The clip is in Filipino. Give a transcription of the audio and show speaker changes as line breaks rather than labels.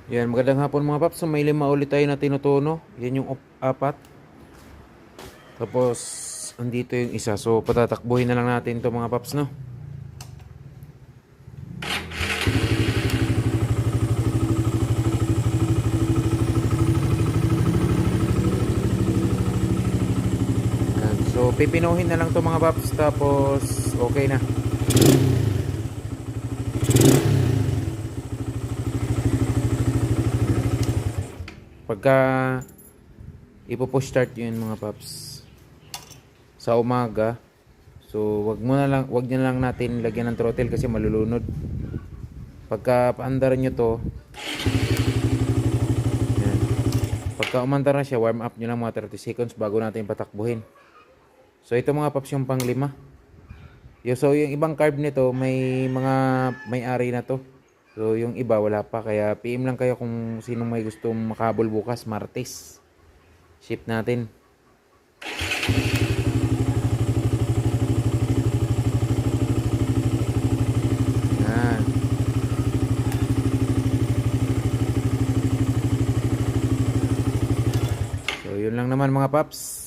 Yan, magandang hapon mga paps. So, may 5 ulit tayo na tinutuno. Yan yung apat. Tapos, andito yung isa. So, patatakbuhin na lang natin to mga paps, no? Yan. So, pipinuhin na lang to mga paps. Tapos, okay na. Pagka ipo-push start yun mga paps sa umaga, so wag niyo lang natin lagyan ng throttle kasi malulunod. Pagka paandar nyo to, yan. Pagka umandar na siya, warm up nyo lang mga 30 seconds bago natin patakbuhin. So ito mga paps yung pang 5. So yung ibang carb nito may-ari na to. So yung iba wala pa, kaya PM lang kayo kung sinong may gustong makabol bukas Martes. Ship natin. Yan. So yun lang naman mga paps.